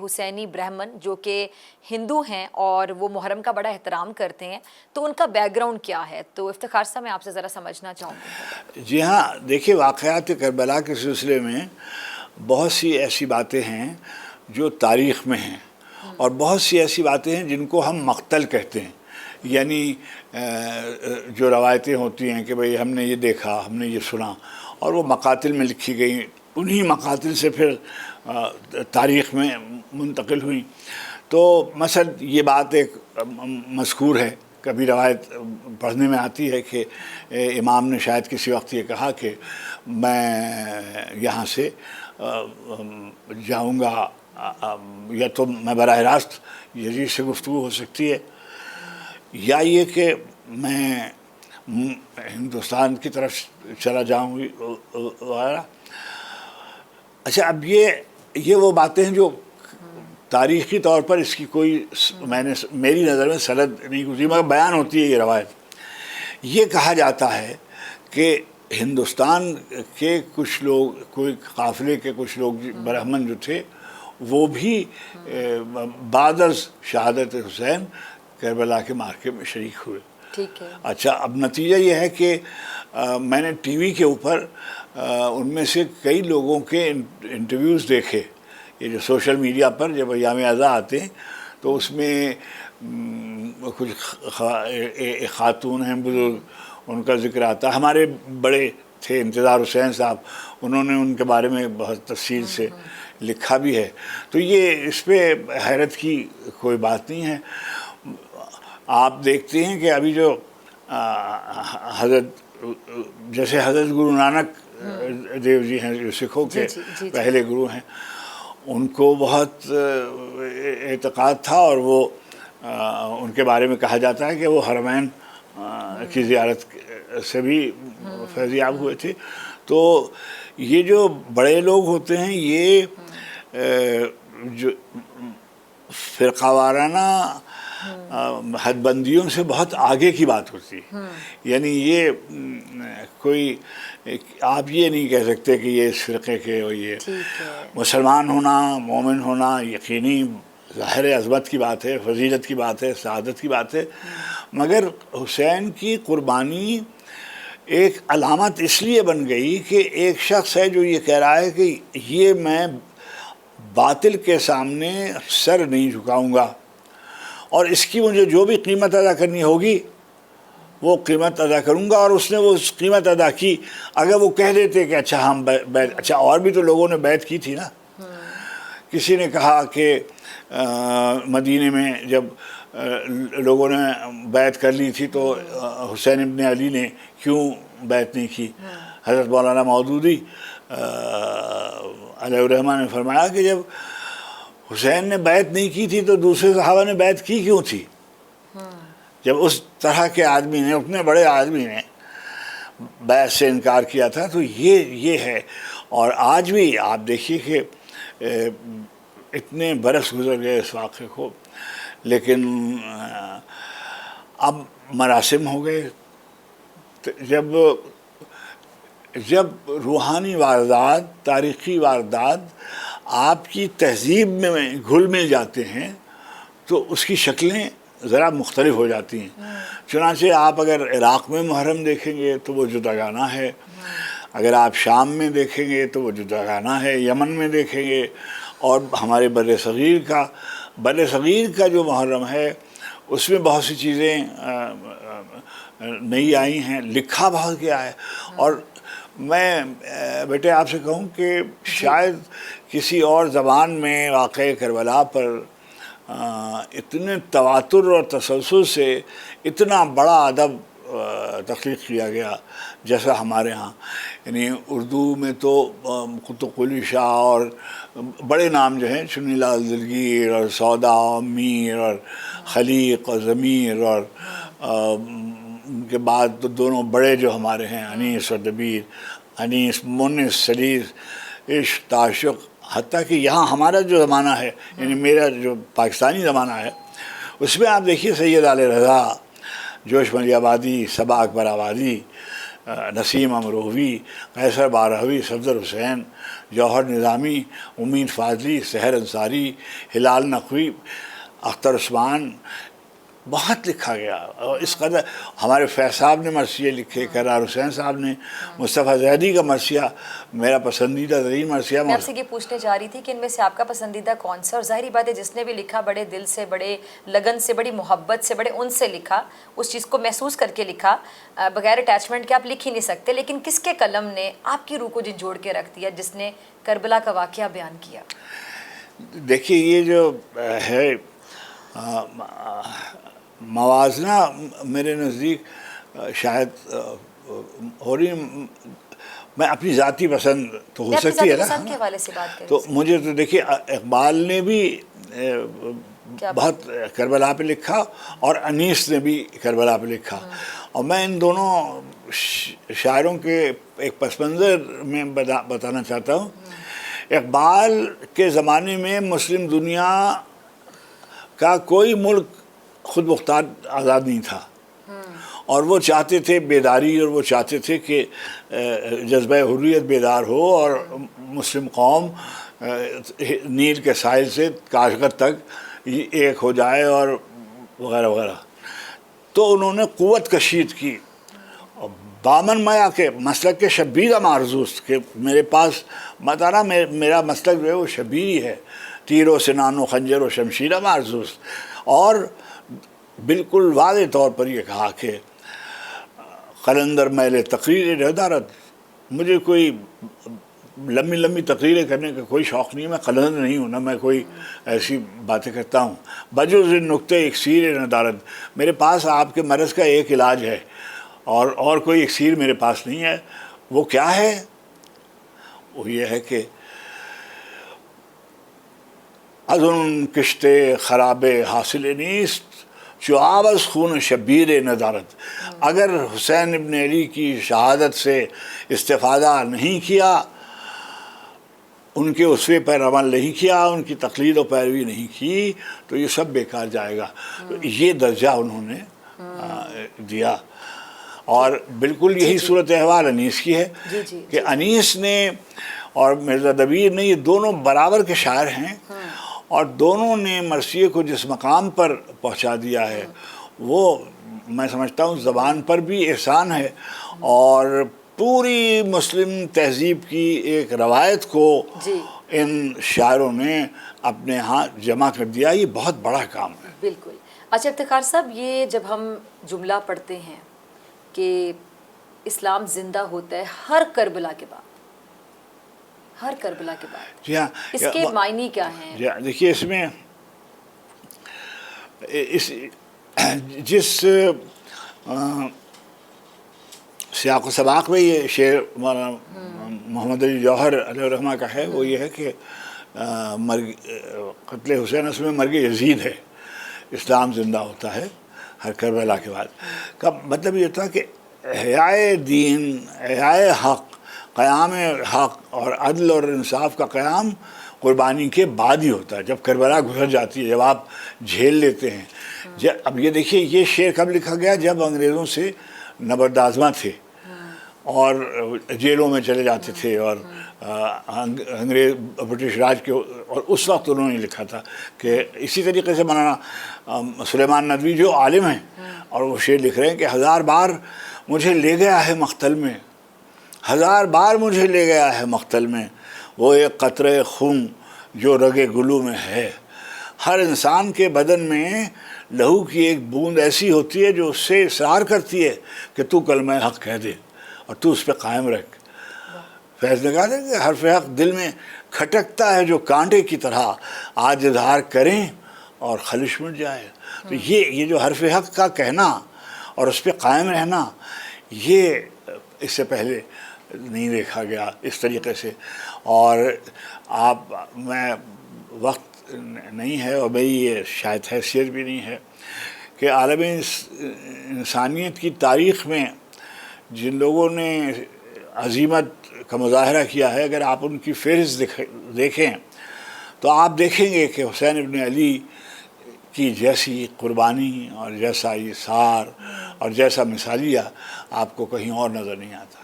حسینی برہمن جو کہ ہندو ہیں اور وہ محرم کا بڑا احترام کرتے ہیں، تو ان کا بیک گراؤنڈ کیا ہے؟ تو افتخار صاحب میں آپ سے ذرا سمجھنا چاہوں گی. جی ہاں، دیکھیے واقعات کربلا کے سلسلے میں بہت سی ایسی باتیں ہیں جو تاریخ میں ہیں، اور بہت سی ایسی باتیں ہیں جن کو ہم مقتل کہتے ہیں. یعنی جو روایتیں ہوتی ہیں کہ بھئی ہم نے یہ دیکھا، ہم نے یہ سنا، اور وہ مقاتل میں لکھی گئیں، انہی مقاتل سے پھر تاریخ میں منتقل ہوئیں. تو مثلا یہ بات ایک مذکور ہے، کبھی روایت پڑھنے میں آتی ہے کہ امام نے شاید کسی وقت یہ کہا کہ میں یہاں سے جاؤں گا، یا تو میں براہ راست یزید سے گفتگو ہو سکتی ہے، یا یہ کہ میں ہندوستان کی طرف چلا جاؤں گی وغیرہ. اچھا، اب یہ وہ باتیں ہیں جو تاریخی طور پر اس کی کوئی میری نظر میں سند نہیں گزری، مگر بیان ہوتی ہے یہ روایت. یہ کہا جاتا ہے کہ ہندوستان کے کچھ لوگ، کوئی قافلے کے کچھ لوگ برہمن جو تھے، وہ بھی بعد از شہادت حسین کربلا کے معرکے میں شریک ہوئے. ٹھیک ہے. اچھا، اب نتیجہ یہ ہے کہ میں نے ٹی وی کے اوپر ان میں سے کئی لوگوں کے انٹرویوز دیکھے. یہ جو سوشل میڈیا پر جب ایام ازاں آتے ہیں تو اس میں کچھ خاتون ہیں بزرگ، ان کا ذکر آتا ہے. ہمارے بڑے تھے انتظار حسین صاحب، انہوں نے ان کے بارے میں بہت تفصیل سے لکھا بھی ہے. تو یہ اس پہ حیرت کی کوئی بات نہیں ہے. آپ دیکھتے ہیں کہ ابھی جو حضرت، جیسے حضرت گرو نانک دیو جی ہیں جو سکھوں کے پہلے گرو ہیں، ان کو بہت اعتقاد تھا، اور وہ ان کے بارے میں کہا جاتا ہے کہ وہ حرمین کی زیارت سے بھی فیضیاب ہوئے تھے. تو یہ جو بڑے لوگ ہوتے ہیں، یہ جو فرقہ وارانہ حد بندیوں سے بہت آگے کی بات ہوتی ہے. یعنی یہ کوئی، آپ یہ نہیں کہہ سکتے کہ یہ اس فرقے کے، یہ مسلمان ہونا، مومن ہونا یقینی ظاہر عظمت کی بات ہے، فضیلت کی بات ہے، سعادت کی بات ہے. مگر حسین کی قربانی ایک علامت اس لیے بن گئی کہ ایک شخص ہے جو یہ کہہ رہا ہے کہ یہ میں باطل کے سامنے سر نہیں جھکاؤں گا، اور اس کی مجھے جو بھی قیمت ادا کرنی ہوگی وہ قیمت ادا کروں گا. اور اس نے وہ قیمت ادا کی. اگر وہ کہہ دیتے کہ اچھا ہم بیعت، اچھا اور بھی تو لوگوں نے بیعت کی تھی نا. کسی نے کہا کہ مدینے میں جب لوگوں نے بیعت کر لی تھی تو حسین ابن علی نے کیوں بیعت نہیں کی؟ حضرت مولانا مودودی علیہ الرحمہ نے فرمایا کہ جب حسین نے بیعت نہیں کی تھی تو دوسرے صحابہ نے بیعت کی کیوں تھی؟ جب اس طرح کے آدمی نے، اتنے بڑے آدمی نے بیعت سے انکار کیا تھا. تو یہ ہے. اور آج بھی آپ دیکھیے کہ اتنے برس گزر گئے اس واقعے کو، لیکن اب مراسم ہو گئے. جب روحانی واردات، تاریخی واردات آپ کی تہذیب میں گھل مل جاتے ہیں تو اس کی شکلیں ذرا مختلف ہو جاتی ہیں. چنانچہ آپ اگر عراق میں محرم دیکھیں گے تو وہ جداگانہ ہے، اگر آپ شام میں دیکھیں گے تو وہ جداگانہ ہے، یمن میں دیکھیں گے، اور ہمارے بر صغیر کا جو محرم ہے اس میں بہت سی چیزیں نئی آئی ہیں، لکھا بہت گیا ہے. اور میں بیٹے آپ سے کہوں کہ شاید کسی اور زبان میں واقعہ کربلا پر اتنے تواتر اور تسلسل سے اتنا بڑا ادب تخلیق کیا گیا جیسا ہمارے ہاں. یعنی اردو میں تو قطب قلی شاہ اور بڑے نام جو ہیں، چنی لال دلگیر اور سودا اور میر اور خلیق اور ضمیر، اور ان کے بعد تو دونوں بڑے جو ہمارے ہیں، انیس اور دبیر، انیس، مونس، سلیس، عشق، تعشق. حتیٰ کہ یہاں ہمارا جو زمانہ ہے، یعنی میرا جو پاکستانی زمانہ ہے، اس میں آپ دیکھیے سید علی رضا، جوش ملی آبادی، صبا اکبر آبادی، نسیم امروہوی، قیصر بارہوی، صفدر حسین، جوہر نظامی، امید فاضلی، سحر انصاری، ہلال نقوی، اختر عثمان، بہت لکھا گیا. اور اس قدر ہمارے فیض صاحب نے مرثیے لکھے، کرار حسین صاحب نے، مصطفیٰ زیدی کا مرثیہ میرا پسندیدہ ترین مرثیہ. میں آپ سے یہ پوچھنے جا رہی تھی کہ ان میں سے آپ کا پسندیدہ کون سا؟ اور ظاہری بات ہے جس نے بھی لکھا بڑے دل سے، بڑے لگن سے، بڑی محبت سے، بڑے ان سے لکھا، اس چیز کو محسوس کر کے لکھا. بغیر اٹیچمنٹ کے آپ لکھ ہی نہیں سکتے. لیکن کس کے قلم نے آپ کی روح کو جھنجھوڑ کے رکھ دیا جس نے کربلا کا واقعہ بیان کیا؟ دیکھیے یہ جو ہے موازنہ میرے نزدیک شاید ہو رہی، میں اپنی ذاتی پسند تو ہو سکتی ہے نا، پسند کے حوالے سے بات کریں. تو مجھے تو دیکھیے اقبال نے بھی بہت کربلا پہ لکھا اور انیس نے بھی کربلا پہ لکھا، اور میں ان دونوں شاعروں کے ایک پس منظر میں بتانا چاہتا ہوں. اقبال کے زمانے میں مسلم دنیا کا کوئی ملک خود مختار آزاد نہیں تھا، اور وہ چاہتے تھے بیداری، اور وہ چاہتے تھے کہ جذبہ حریت بیدار ہو اور مسلم قوم نیل کے ساحل سے کاشغر تک ایک ہو جائے اور وغیرہ وغیرہ. تو انہوں نے قوت کشید کی، بامن میا کے مسلک کے شبیر معرضوست کہ میرے پاس مطالعہ میرا مسلک جو ہے وہ شبیری ہے، تیر و سنان و خنجر و شمشیر معرضوست. اور بالکل واضح طور پر یہ کہا کہ قلندر میل تقریر ندارت، مجھے کوئی لمبی تقریریں کرنے کا کوئی شوق نہیں ہے، میں قلندر نہیں ہوں، نہ میں کوئی ایسی باتیں کرتا ہوں. بجز نقطۂ اکسیر ندارت، میرے پاس آپ کے مرض کا ایک علاج ہے اور کوئی اکسیر میرے پاس نہیں ہے. وہ کیا ہے؟ وہ یہ ہے کہ از ان کشتے خراب حاصل نیست جو آوز خون شبیر ندارت. اگر حسین ابن علی کی شہادت سے استفادہ نہیں کیا، ان کے اسوے پر عمل نہیں کیا، ان کی تقلید و پیروی نہیں کی، تو یہ سب بیکار جائے گا. یہ درجہ انہوں نے دیا. اور بالکل یہی صورت احوال انیس کی ہے کہ انیس نے اور مرزا دبیر نے، یہ دونوں برابر کے شاعر ہیں، اور دونوں نے مرثیے کو جس مقام پر پہنچا دیا ہے وہ میں سمجھتا ہوں زبان پر بھی احسان ہے، اور پوری مسلم تہذیب کی ایک روایت کو ان شاعروں نے اپنے ہاں جمع کر دیا. یہ بہت بڑا کام ہے. بالکل. اچھا افتخار صاحب، یہ جب ہم جملہ پڑھتے ہیں کہ اسلام زندہ ہوتا ہے ہر کربلا کے بعد، ہر کربلا کے بعد، جی ہاں، اس کے معنی کیا ہیں؟ جی ہاں، دیکھیے اس میں جس سیاق و سباق میں یہ شعر محمد علی جوہر علیہ الرحمہ کا ہے، وہ یہ ہے کہ قتل حسین اس میں مرگ یزید ہے، اسلام زندہ ہوتا ہے ہر کربلا کے بعد. کا مطلب یہ تھا کہ احیاء دین، احیاء حق، قیام حق اور عدل اور انصاف کا قیام قربانی کے بعد ہی ہوتا ہے، جب کربلا گزر جاتی ہے، جب آپ جھیل لیتے ہیں. اب یہ دیکھیے یہ شعر کب لکھا گیا؟ جب انگریزوں سے نبردآزما تھے اور جیلوں میں چلے جاتے تھے، اور انگریز برٹش راج کے، اور اس وقت انہوں نے لکھا تھا کہ اسی طریقے سے مولانا سلیمان ندوی جو عالم ہیں، اور وہ شعر لکھ رہے ہیں کہ 1000 بار مجھے لے گیا ہے مقتل میں، 1000 بار مجھے لے گیا ہے مقتل میں، وہ ایک قطرہ خون جو رگ گلو میں ہے. ہر انسان کے بدن میں لہو کی ایک بوند ایسی ہوتی ہے جو اس سے اصرار کرتی ہے کہ تو کلمہ حق کہہ دے اور تو اس پہ قائم رکھ. فیض نے کہا تھا کہ حرف حق دل میں کھٹکتا ہے جو کانٹے کی طرح، آج اظہار کریں اور خلش مٹ جائے. تو یہ جو حرف حق کا کہنا اور اس پہ قائم رہنا، یہ اس سے پہلے نہیں دیکھا گیا اس طریقے سے. اور میں وقت نہیں ہے اور میری یہ شاید حیثیت بھی نہیں ہے کہ عالم انسانیت کی تاریخ میں جن لوگوں نے عظیمت کا مظاہرہ کیا ہے، اگر آپ ان کی فہرست دیکھیں تو آپ دیکھیں گے کہ حسین ابن علی کی جیسی قربانی اور جیسا ایثار اور جیسا مثالیہ آپ کو کہیں اور نظر نہیں آتا.